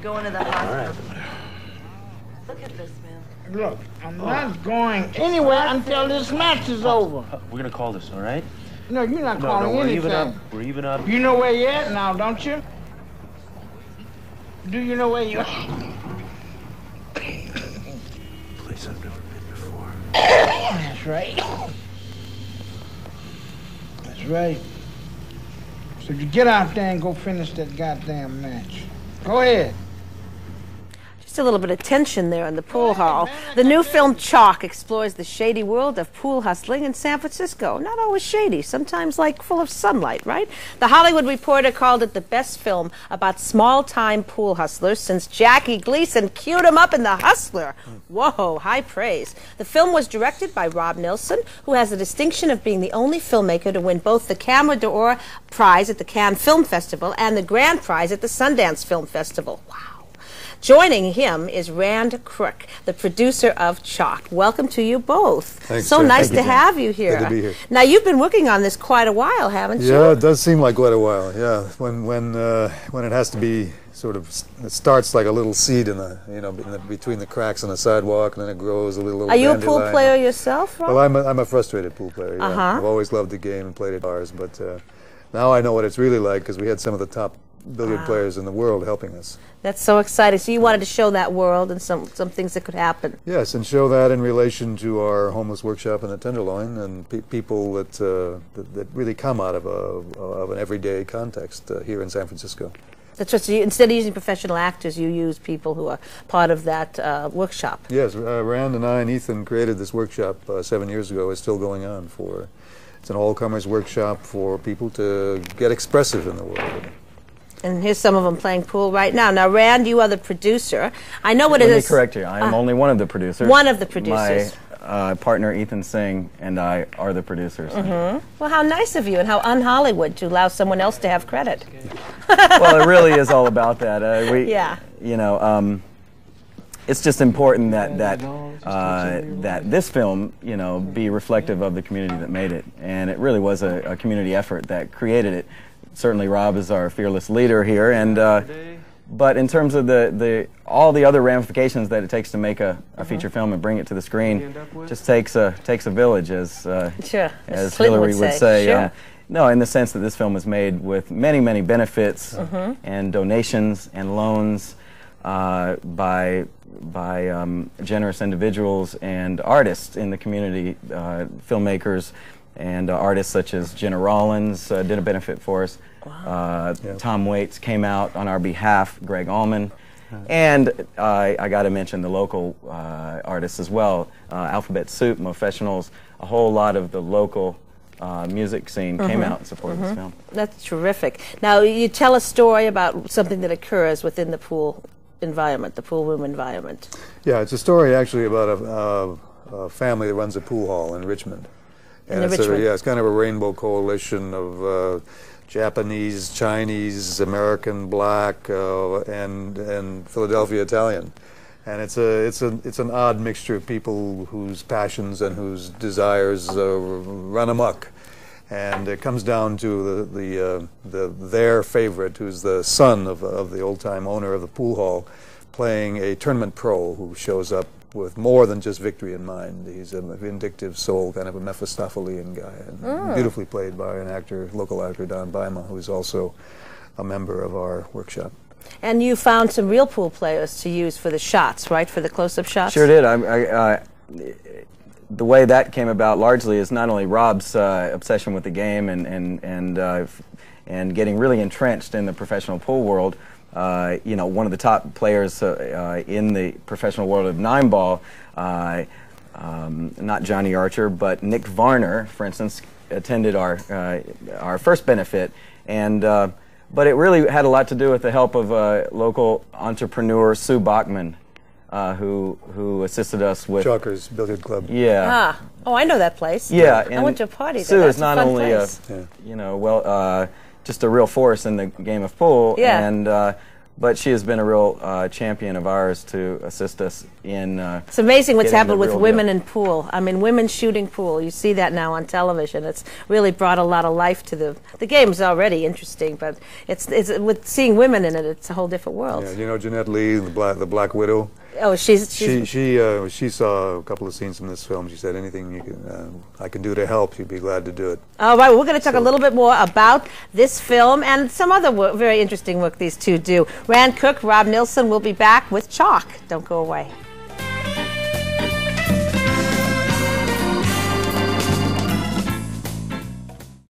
You're going to the hospital. All right. Look at this, man. Look, I'm not going anywhere until this match is over. We're gonna call this, all right? No, you're not No, calling we're anything. even up. We're even up. You know where you're at now, don't you? Do you know where you're at? Place I've never been before. That's right. That's right. So you get out there and go finish that goddamn match. Go ahead. Just a little bit of tension there in the pool hall. The new film Chalk explores the shady world of pool hustling in San Francisco. Not always shady, sometimes like full of sunlight, right? The Hollywood Reporter called it the best film about small-time pool hustlers since Jackie Gleason queued him up in The Hustler. Whoa, high praise. The film was directed by Rob Nilsson, who has the distinction of being the only filmmaker to win both the Camera d'Or Prize at the Cannes Film Festival and the Grand Prize at the Sundance Film Festival. Wow. Joining him is Rand Crook, the producer of Chalk. Welcome to you both. Thanks, so Jen. nice Thank to you, have you here. Good to be here. Now, you've been working on this quite a while, haven't you? Yeah, it does seem like quite a while. Yeah, when it has to be sort of, it starts like a little seed in the, between the cracks on the sidewalk, and then it grows a little. Are you a dandelion. pool player yourself, Rob? Well, I'm a frustrated pool player. Yeah. I've always loved the game and played at bars, but now I know what it's really like because we had some of the top billiard players in the world helping us. That's so exciting. So you wanted to show that world and some things that could happen. Yes, and show that in relation to our homeless workshop in the Tenderloin and people that really come out of an everyday context here in San Francisco. That's right. So instead of using professional actors, you use people who are part of that workshop. Yes, Rand and I and Ethan created this workshop 7 years ago. It's still going on. It's an all-comers workshop for people to get expressive in the world. And here's some of them playing pool right now. Now, Rand, you are the producer. I know what it is. Let me correct you. I am only one of the producers. One of the producers. My partner, Ethan Singh, and I are the producers. Mm-hmm. Well, how nice of you and how un-Hollywood to allow someone else to have credit. Well, it really is all about that. Yeah. It's just important that this film, be reflective of the community that made it. And it really was a community effort that created it. Certainly Rob is our fearless leader here, but in terms of all the other ramifications that it takes to make a feature film and bring it to the screen, just takes a village, as Hillary would say. Sure. No, in the sense that this film is made with many, many benefits and donations and loans by generous individuals and artists in the community, filmmakers and artists such as Jenna Rollins did a benefit for us. Wow. Tom Waits came out on our behalf, Greg Allman. And I got to mention the local artists as well. Alphabet Soup, Professionals, a whole lot of the local music scene came out and supported this film. That's terrific. Now, you tell a story about something that occurs within the pool environment, the pool room environment. Yeah, it's a story actually about a family that runs a pool hall in Richmond. And it's kind of a rainbow coalition of Japanese, Chinese, American, Black, and Philadelphia Italian. And it's an odd mixture of people whose passions and whose desires run amok. And it comes down to their favorite, who's the son of the old-time owner of the pool hall, playing a tournament pro who shows up with more than just victory in mind. He's a vindictive soul, kind of a Mephistophelian guy, and beautifully played by an actor, local actor, Don Bima, who's also a member of our workshop. And you found some real pool players to use for the shots, right, for the close-up shots? Sure did. The way that came about largely is not only Rob's obsession with the game and getting really entrenched in the professional pool world. One of the top players in the professional world of nine-ball, not Johnny Archer, but Nick Varner, for instance, attended our first benefit, but it really had a lot to do with the help of local entrepreneur Sue Bachman, who assisted us with Chalkers Billiard Club. Yeah. Oh, I know that place. Yeah, I went to a party there. Sue That's is not only just a real force in the game of pool, but she has been a real champion of ours to assist us in. It's amazing what's getting happened the with real women deal. in pool. I mean, women shooting pool. You see that now on television. It's really brought a lot of life to the game's already interesting, but it's with seeing women in it, it's a whole different world. Yeah, you know Jeanette Lee, the Black Widow. Oh, She saw a couple of scenes from this film. She said, anything I can do to help, she'd be glad to do it. All right, we're going to talk a little bit more about this film and some other very interesting work these two do. Rand Cook, Rob Nilsson will be back with Chalk. Don't go away.